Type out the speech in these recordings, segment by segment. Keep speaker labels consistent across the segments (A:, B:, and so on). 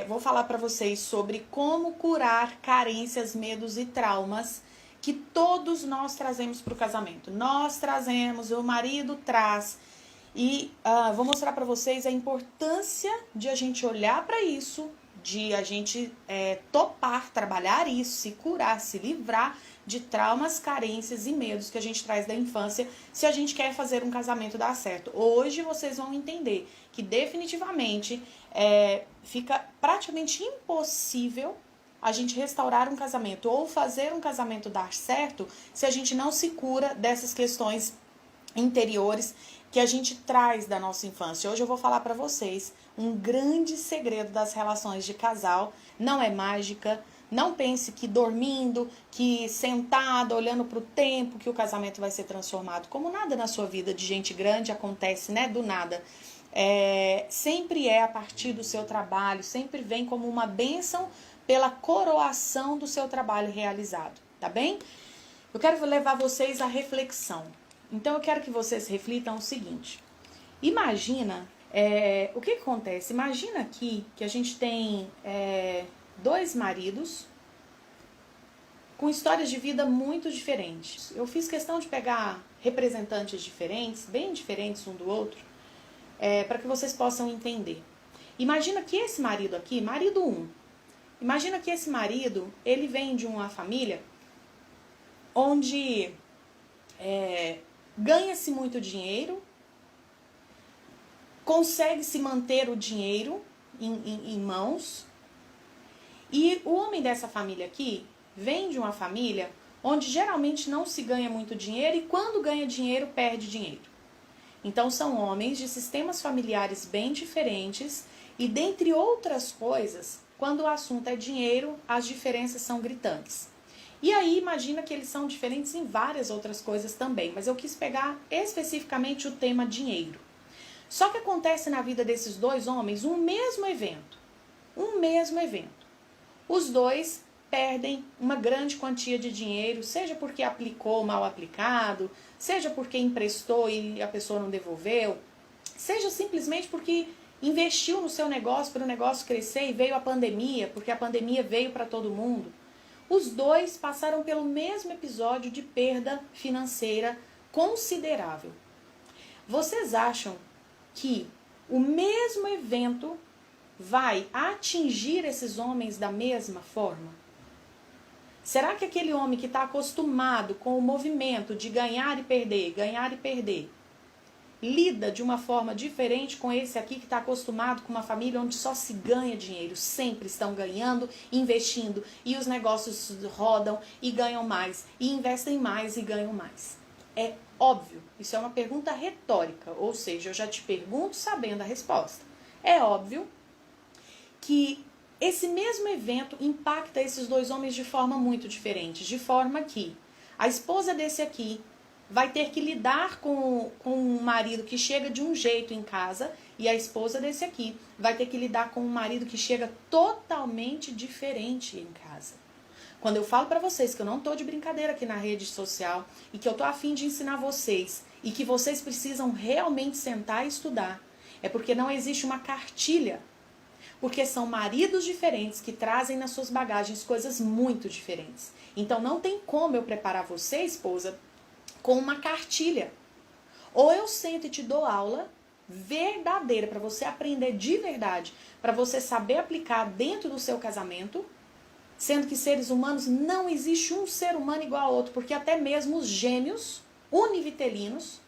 A: vou falar para vocês sobre como curar carências, medos e traumas que todos nós trazemos para o casamento. Nós trazemos, o marido traz. E vou mostrar para vocês a importância de a gente olhar para isso, de a gente topar, trabalhar isso, se curar, se livrar de traumas, carências e medos que a gente traz da infância, se a gente quer fazer um casamento dar certo. Hoje vocês vão entender que definitivamente fica praticamente impossível a gente restaurar um casamento ou fazer um casamento dar certo se a gente não se cura dessas questões interiores que a gente traz da nossa infância. Hoje eu vou falar para vocês um grande segredo das relações de casal. Não é mágica, não pense que dormindo, que sentado, olhando para o tempo, que o casamento vai ser transformado. Como nada na sua vida de gente grande acontece, né, do nada. Sempre é a partir do seu trabalho, sempre vem como uma bênção pela coroação do seu trabalho realizado, tá bem? Eu quero levar vocês à reflexão. Então eu quero que vocês reflitam o seguinte. Imagina, o que acontece? Imagina aqui que a gente tem 2 maridos com histórias de vida muito diferentes. Eu fiz questão de pegar representantes diferentes, bem diferentes um do outro, para que vocês possam entender. Imagina que esse marido aqui, marido 1, imagina que esse marido, ele vem de uma família onde ganha-se muito dinheiro, consegue-se manter o dinheiro em mãos, e o homem dessa família aqui vem de uma família onde geralmente não se ganha muito dinheiro e quando ganha dinheiro, perde dinheiro. Então são homens de sistemas familiares bem diferentes e dentre outras coisas, quando o assunto é dinheiro, as diferenças são gritantes. E aí, imagina que eles são diferentes em várias outras coisas também, mas eu quis pegar especificamente o tema dinheiro. Só que acontece na vida desses 2 homens um mesmo evento. Os 2 perdem uma grande quantia de dinheiro, seja porque aplicou mal aplicado, seja porque emprestou e a pessoa não devolveu, seja simplesmente porque investiu no seu negócio para o negócio crescer e veio a pandemia, porque a pandemia veio para todo mundo. Os 2 passaram pelo mesmo episódio de perda financeira considerável. Vocês acham que o mesmo evento vai atingir esses homens da mesma forma? Será que aquele homem que está acostumado com o movimento de ganhar e perder, lida de uma forma diferente com esse aqui que está acostumado com uma família onde só se ganha dinheiro, sempre estão ganhando, investindo, e os negócios rodam e ganham mais, e investem mais e ganham mais? É óbvio, isso é uma pergunta retórica, ou seja, eu já te pergunto sabendo a resposta. É óbvio que esse mesmo evento impacta esses 2 homens de forma muito diferente, de forma que a esposa desse aqui vai ter que lidar com um marido que chega de um jeito em casa e a esposa desse aqui vai ter que lidar com um marido que chega totalmente diferente em casa. Quando eu falo pra vocês que eu não tô de brincadeira aqui na rede social e que eu tô a fim de ensinar vocês e que vocês precisam realmente sentar e estudar, é porque não existe uma cartilha. Porque são maridos diferentes que trazem nas suas bagagens coisas muito diferentes. Então não tem como eu preparar você, esposa, com uma cartilha. Ou eu sento e te dou aula verdadeira para você aprender de verdade, para você saber aplicar dentro do seu casamento, sendo que seres humanos não existe um ser humano igual ao outro, porque até mesmo os gêmeos univitelinos,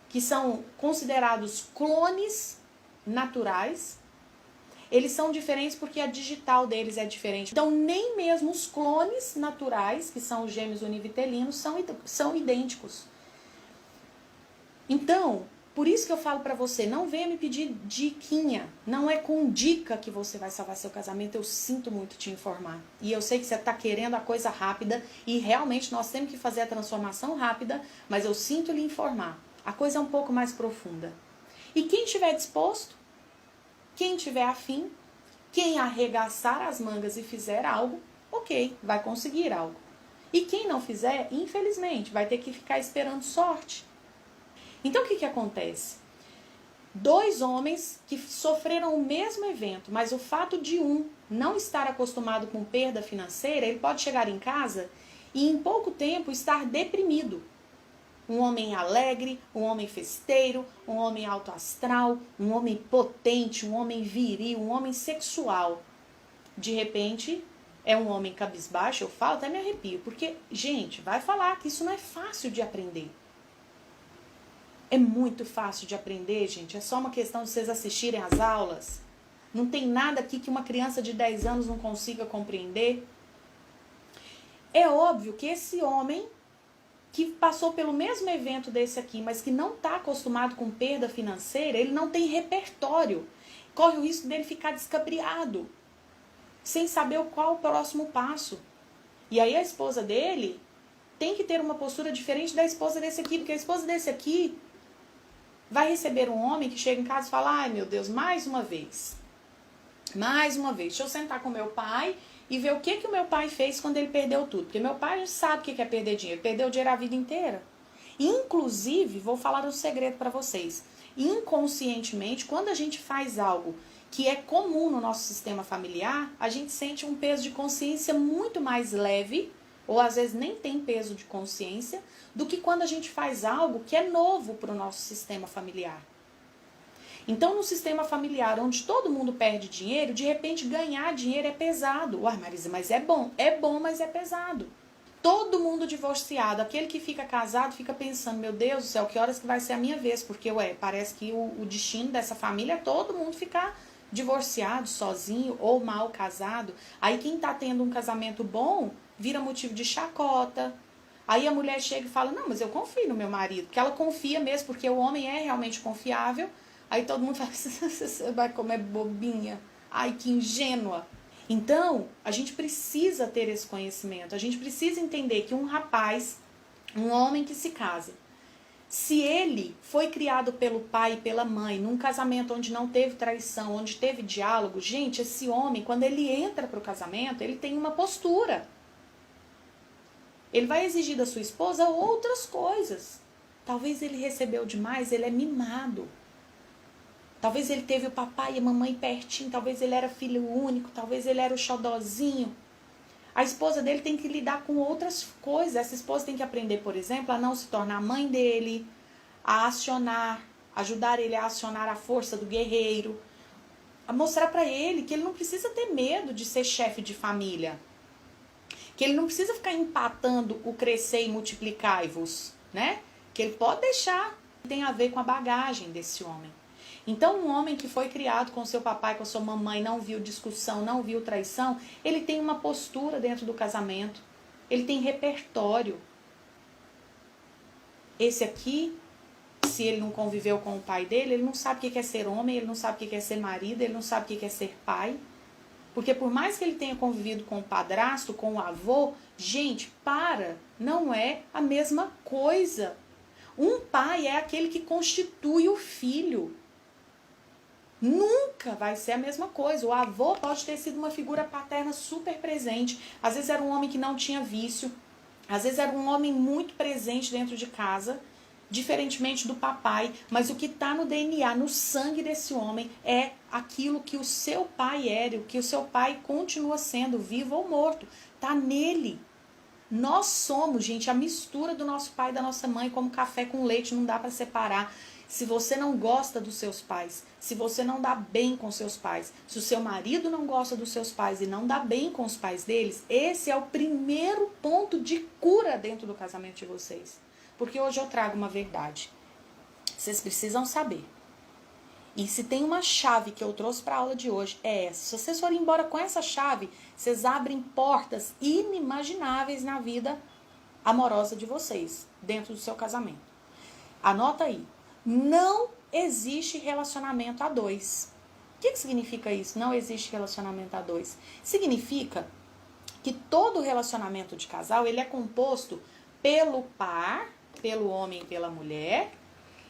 A: que são considerados clones naturais, eles são diferentes porque a digital deles é diferente. Então, nem mesmo os clones naturais, que são os gêmeos univitelinos, são idênticos. Então, por isso que eu falo pra você, não venha me pedir diquinha. Não é com dica que você vai salvar seu casamento. Eu sinto muito te informar. E eu sei que você tá querendo a coisa rápida e realmente nós temos que fazer a transformação rápida, mas eu sinto lhe informar. A coisa é um pouco mais profunda. E quem estiver disposto, quem tiver afim, quem arregaçar as mangas e fizer algo, ok, vai conseguir algo. E quem não fizer, infelizmente, vai ter que ficar esperando sorte. Então o que acontece? Dois homens que sofreram o mesmo evento, mas o fato de um não estar acostumado com perda financeira, ele pode chegar em casa e em pouco tempo estar deprimido. Um homem alegre, um homem festeiro, um homem alto astral, um homem potente, um homem viril, um homem sexual. De repente, é um homem cabisbaixo, eu falo, até me arrepio. Porque, gente, vai falar que isso não é fácil de aprender. É muito fácil de aprender, gente. É só uma questão de vocês assistirem às aulas. Não tem nada aqui que uma criança de 10 anos não consiga compreender. É óbvio que esse homem que passou pelo mesmo evento desse aqui, mas que não está acostumado com perda financeira, ele não tem repertório. Corre o risco dele ficar descabriado, sem saber qual o próximo passo. E aí a esposa dele tem que ter uma postura diferente da esposa desse aqui, porque a esposa desse aqui vai receber um homem que chega em casa e fala: ai meu Deus, mais uma vez, deixa eu sentar com meu pai e ver o que o meu pai fez quando ele perdeu tudo. Porque meu pai sabe o que é perder dinheiro. Perdeu dinheiro a vida inteira. Inclusive, vou falar um segredo para vocês. Inconscientemente, quando a gente faz algo que é comum no nosso sistema familiar, a gente sente um peso de consciência muito mais leve, ou às vezes nem tem peso de consciência, do que quando a gente faz algo que é novo para o nosso sistema familiar. Então, no sistema familiar, onde todo mundo perde dinheiro, de repente ganhar dinheiro é pesado. Uai, Marisa, mas é bom, mas é pesado. Todo mundo divorciado, aquele que fica casado fica pensando: meu Deus do céu, que horas que vai ser a minha vez? Porque, parece que o destino dessa família é todo mundo ficar divorciado, sozinho ou mal casado. Aí quem tá tendo um casamento bom vira motivo de chacota. Aí a mulher chega e fala: não, mas eu confio no meu marido. Porque ela confia mesmo, porque o homem é realmente confiável. Aí todo mundo fala: você vai comer bobinha. Ai, que ingênua. Então, a gente precisa ter esse conhecimento. A gente precisa entender que um rapaz, um homem que se casa, se ele foi criado pelo pai e pela mãe, num casamento onde não teve traição, onde teve diálogo, gente, esse homem, quando ele entra para o casamento, ele tem uma postura. Ele vai exigir da sua esposa outras coisas. Talvez ele recebeu demais, ele é mimado. Talvez ele teve o papai e a mamãe pertinho, talvez ele era filho único, talvez ele era o xodozinho. A esposa dele tem que lidar com outras coisas. Essa esposa tem que aprender, por exemplo, a não se tornar mãe dele, a acionar, ajudar ele a acionar a força do guerreiro, a mostrar para ele que ele não precisa ter medo de ser chefe de família, que ele não precisa ficar empatando o crescer e multiplicar-vos, né? Que ele pode deixar, tem a ver com a bagagem desse homem. Então, um homem que foi criado com seu papai, com sua mamãe, não viu discussão, não viu traição, ele tem uma postura dentro do casamento. Ele tem repertório. Esse aqui, se ele não conviveu com o pai dele, ele não sabe o que é ser homem, ele não sabe o que é ser marido, ele não sabe o que é ser pai. Porque por mais que ele tenha convivido com o padrasto, com o avô, gente, não é a mesma coisa. Um pai é aquele que constitui o filho. Nunca vai ser a mesma coisa. O avô pode ter sido uma figura paterna super presente. Às vezes era um homem que não tinha vício. Às vezes era um homem muito presente dentro de casa, diferentemente do papai. Mas o que está no DNA, no sangue desse homem, é aquilo que o seu pai era, o que o seu pai continua sendo, vivo ou morto. Está nele. Nós somos, gente, a mistura do nosso pai e da nossa mãe, como café com leite, não dá para separar. Se você não gosta dos seus pais, se você não dá bem com seus pais, se o seu marido não gosta dos seus pais e não dá bem com os pais deles, esse é o primeiro ponto de cura dentro do casamento de vocês. Porque hoje eu trago uma verdade. Vocês precisam saber. E se tem uma chave que eu trouxe para a aula de hoje, é essa. Se vocês forem embora com essa chave, vocês abrem portas inimagináveis na vida amorosa de vocês, dentro do seu casamento. Anota aí. Não existe relacionamento a dois. O que significa isso? Não existe relacionamento a dois. Significa que todo relacionamento de casal, ele é composto pelo par, pelo homem e pela mulher,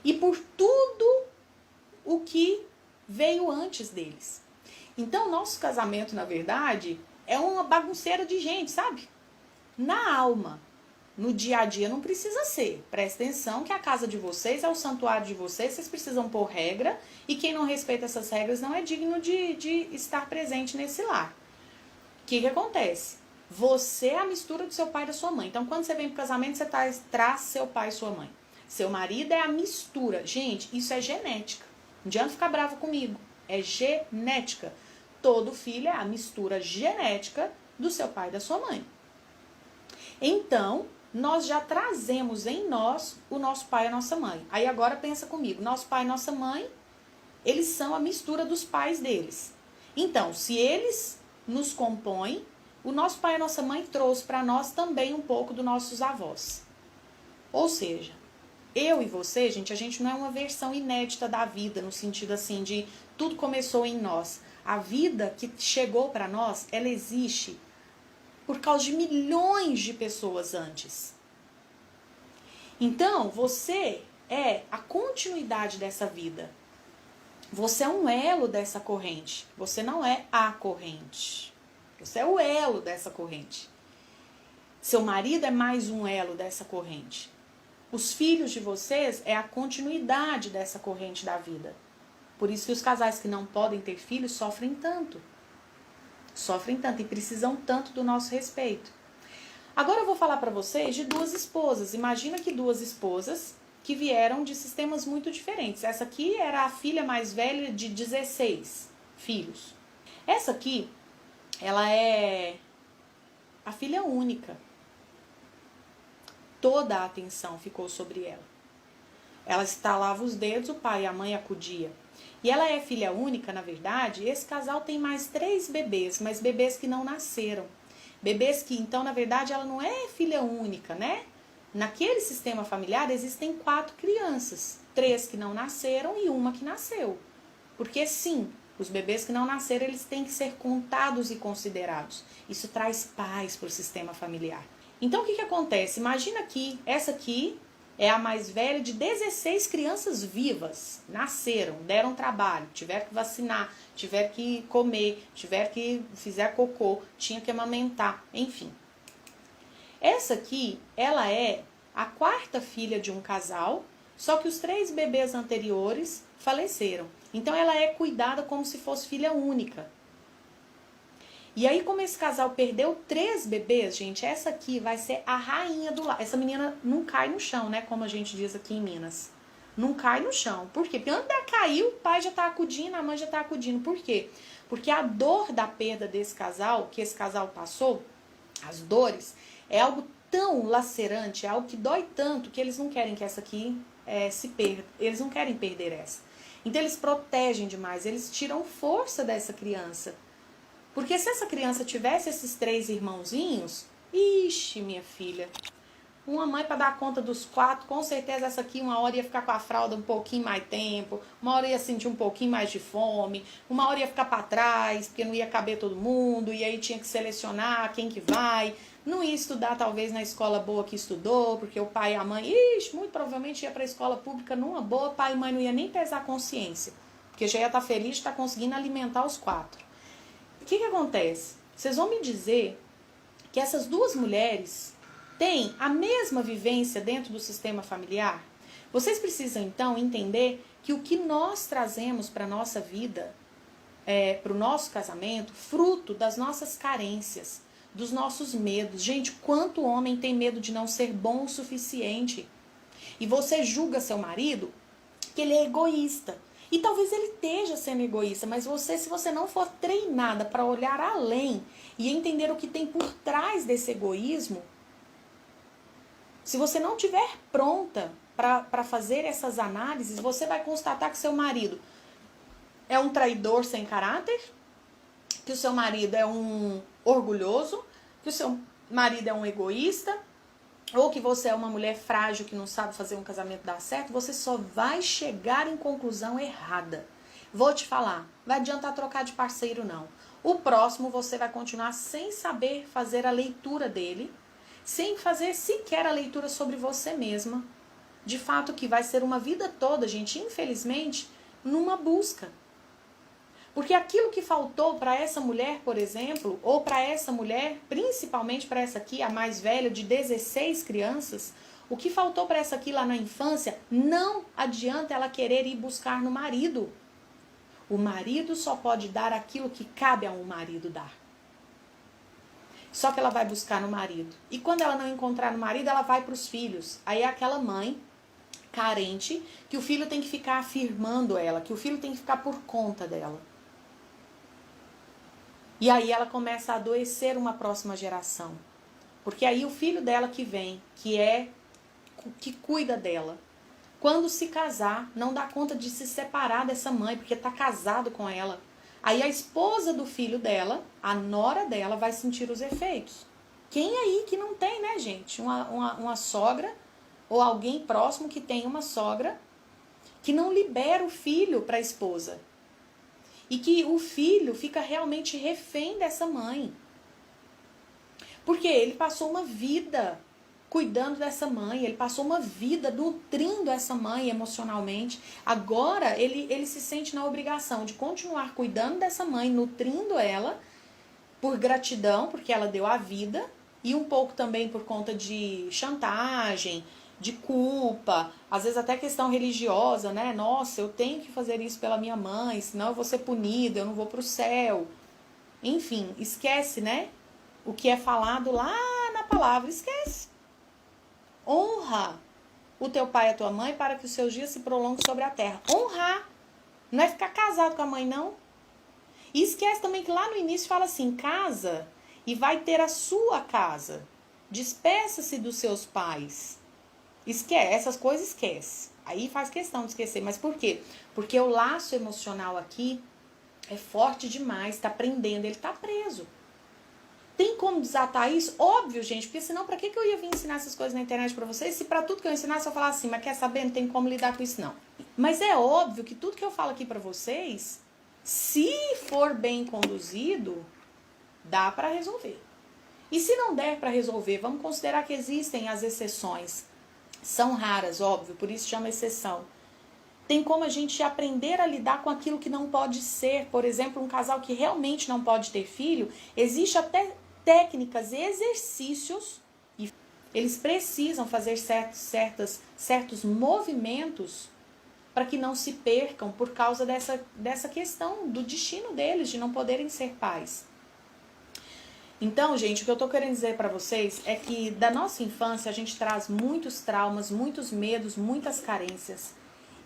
A: e por tudo o que veio antes deles. Então, nosso casamento, na verdade, é uma bagunceira de gente, sabe? Na alma. No dia a dia não precisa ser. Presta atenção que a casa de vocês é o santuário de vocês, vocês precisam pôr regra, e quem não respeita essas regras não é digno de estar presente nesse lar. O que acontece? Você é a mistura do seu pai e da sua mãe. Então, quando você vem pro casamento, você traz seu pai e sua mãe. Seu marido é a mistura. Gente, isso é genética. Não adianta ficar bravo comigo. É genética. Todo filho é a mistura genética do seu pai e da sua mãe. Então, nós já trazemos em nós o nosso pai e a nossa mãe. Aí agora pensa comigo. Nosso pai e nossa mãe, eles são a mistura dos pais deles. Então, se eles nos compõem, o nosso pai e a nossa mãe trouxe para nós também um pouco dos nossos avós. Ou seja, eu e você, gente, a gente não é uma versão inédita da vida, no sentido assim de tudo começou em nós. A vida que chegou para nós, ela existe por causa de milhões de pessoas antes. Então, você é a continuidade dessa vida. Você é um elo dessa corrente. Você não é a corrente. Você é o elo dessa corrente. Seu marido é mais um elo dessa corrente. Os filhos de vocês é a continuidade dessa corrente da vida. Por isso que os casais que não podem ter filhos sofrem tanto. Sofrem tanto e precisam tanto do nosso respeito. Agora eu vou falar para vocês de duas esposas. Imagina que duas esposas que vieram de sistemas muito diferentes. Essa aqui era a filha mais velha de 16 filhos. Essa aqui, ela é a filha única. Toda a atenção ficou sobre ela. Ela estalava os dedos, o pai e a mãe acudia. E ela é filha única, na verdade. Esse casal tem mais 3 bebês, mas bebês que não nasceram. Bebês que, então, na verdade, ela não é filha única, né? Naquele sistema familiar existem 4 crianças. 3 que não nasceram e uma que nasceu. Porque sim, os bebês que não nasceram, eles têm que ser contados e considerados. Isso traz paz para o sistema familiar. Então, o que acontece? Imagina que essa aqui é a mais velha de 16 crianças vivas. Nasceram, deram trabalho, tiveram que vacinar, tiveram que comer, tiveram que fizer cocô, tinha que amamentar, enfim. Essa aqui, ela é a 4ª filha de um casal, só que os 3 bebês anteriores faleceram. Então, ela é cuidada como se fosse filha única. E aí, como esse casal perdeu 3 bebês, gente, essa aqui vai ser a rainha do lar. Essa menina não cai no chão, né? Como a gente diz aqui em Minas. Não cai no chão. Por quê? Porque antes dela cair, o pai já tá acudindo, a mãe já tá acudindo. Por quê? Porque a dor da perda desse casal, que esse casal passou, as dores, é algo tão lacerante, é algo que dói tanto, que eles não querem que essa aqui se perda. Eles não querem perder essa. Então, eles protegem demais, eles tiram força dessa criança. Porque se essa criança tivesse esses 3 irmãozinhos, ixi, minha filha, uma mãe para dar conta dos 4, com certeza essa aqui uma hora ia ficar com a fralda um pouquinho mais tempo, uma hora ia sentir um pouquinho mais de fome, uma hora ia ficar para trás, porque não ia caber todo mundo, e aí tinha que selecionar quem que vai, não ia estudar talvez na escola boa que estudou, porque o pai e a mãe, ixi, muito provavelmente ia para a escola pública numa boa, pai e mãe não ia nem pesar a consciência, porque já ia estar feliz de estar conseguindo alimentar os 4. O que acontece? Vocês vão me dizer que essas 2 mulheres têm a mesma vivência dentro do sistema familiar? Vocês precisam, então, entender que o que nós trazemos para a nossa vida, para o nosso casamento, fruto das nossas carências, dos nossos medos. Gente, quanto homem tem medo de não ser bom o suficiente? E você julga seu marido que ele é egoísta. E talvez ele esteja sendo egoísta, mas você, se você não for treinada para olhar além e entender o que tem por trás desse egoísmo, se você não estiver pronta para fazer essas análises, você vai constatar que seu marido é um traidor sem caráter, que o seu marido é um orgulhoso, que o seu marido é um egoísta, ou que você é uma mulher frágil que não sabe fazer um casamento dar certo, você só vai chegar em conclusão errada. Vou te falar, vai adiantar trocar de parceiro não. O próximo você vai continuar sem saber fazer a leitura dele, sem fazer sequer a leitura sobre você mesma. De fato que vai ser uma vida toda, gente, infelizmente, numa busca. Porque aquilo que faltou para essa mulher, por exemplo, ou para essa mulher, principalmente para essa aqui, a mais velha, de 16 crianças, o que faltou para essa aqui lá na infância, não adianta ela querer ir buscar no marido. O marido só pode dar aquilo que cabe a um marido dar. Só que ela vai buscar no marido. E quando ela não encontrar no marido, ela vai para os filhos. Aí é aquela mãe carente que o filho tem que ficar afirmando ela, que o filho tem que ficar por conta dela. E aí ela começa a adoecer uma próxima geração. Porque aí o filho dela que vem, que cuida dela, quando se casar, não dá conta de se separar dessa mãe, porque está casado com ela. Aí a esposa do filho dela, a nora dela, vai sentir os efeitos. Quem aí que não tem, né, gente? Uma sogra ou alguém próximo que tem uma sogra que não libera o filho para a esposa. E que o filho fica realmente refém dessa mãe. Porque ele passou uma vida cuidando dessa mãe, ele passou uma vida nutrindo essa mãe emocionalmente. Agora ele se sente na obrigação de continuar cuidando dessa mãe, nutrindo ela por gratidão, porque ela deu a vida, e um pouco também por conta de chantagem, de culpa, às vezes até questão religiosa, né? Nossa, eu tenho que fazer isso pela minha mãe, senão eu vou ser punida, eu não vou pro céu. Enfim, esquece, né? O que é falado lá na palavra, esquece. Honra o teu pai e a tua mãe para que os seus dias se prolonguem sobre a terra. Honrar. Não é ficar casado com a mãe, não. E esquece também que lá no início fala assim, casa e vai ter a sua casa. Despeça-se dos seus pais. Esquece, essas coisas esquece. Aí faz questão de esquecer. Mas por quê? Porque o laço emocional aqui é forte demais, tá prendendo, ele tá preso. Tem como desatar isso? Óbvio, gente, porque senão pra que eu ia vir ensinar essas coisas na internet pra vocês? Se pra tudo que eu ensinasse eu falar assim, mas quer saber, não tem como lidar com isso não. Mas é óbvio que tudo que eu falo aqui pra vocês, se for bem conduzido, dá pra resolver. E se não der pra resolver, vamos considerar que existem as exceções. São raras, óbvio, por isso chama exceção. Tem como a gente aprender a lidar com aquilo que não pode ser. Por exemplo, um casal que realmente não pode ter filho, existe até técnicas e exercícios, e eles precisam fazer certos movimentos para que não se percam por causa dessa questão do destino deles, de não poderem ser pais. Então, gente, o que eu tô querendo dizer para vocês é que da nossa infância a gente traz muitos traumas, muitos medos, muitas carências.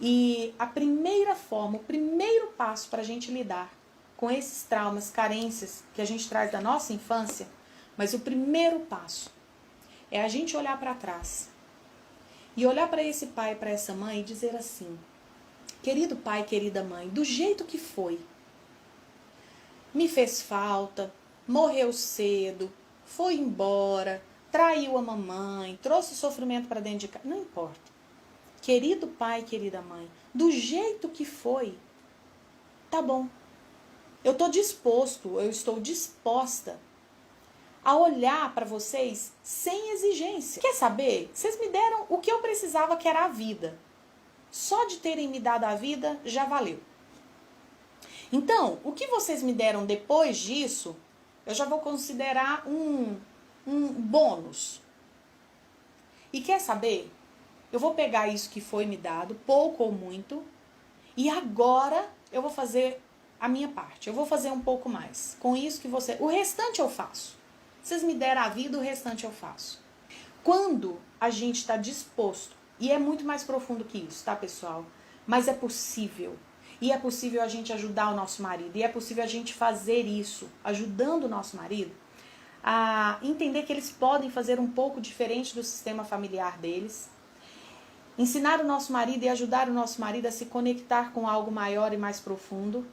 A: E a primeira forma, o primeiro passo para a gente lidar com esses traumas, carências que a gente traz da nossa infância, mas o primeiro passo é a gente olhar para trás e olhar para esse pai, para essa mãe e dizer assim, querido pai, querida mãe, do jeito que foi, me fez falta, morreu cedo, foi embora, traiu a mamãe, trouxe sofrimento para dentro de casa, não importa. Querido pai, querida mãe, do jeito que foi, tá bom. Eu estou disposta a olhar para vocês sem exigência. Quer saber? Vocês me deram o que eu precisava, que era a vida. Só de terem me dado a vida, já valeu. Então, o que vocês me deram depois disso, eu já vou considerar um bônus. E quer saber? Eu vou pegar isso que foi me dado, pouco ou muito, e agora eu vou fazer a minha parte. Eu vou fazer um pouco mais. Com isso que você... O restante eu faço. Vocês me deram a vida, o restante eu faço. Quando a gente está disposto, e é muito mais profundo que isso, tá, pessoal? Mas é possível. E é possível a gente ajudar o nosso marido. E é possível a gente fazer isso, ajudando o nosso marido, a entender que eles podem fazer um pouco diferente do sistema familiar deles. Ensinar o nosso marido e ajudar o nosso marido a se conectar com algo maior e mais profundo.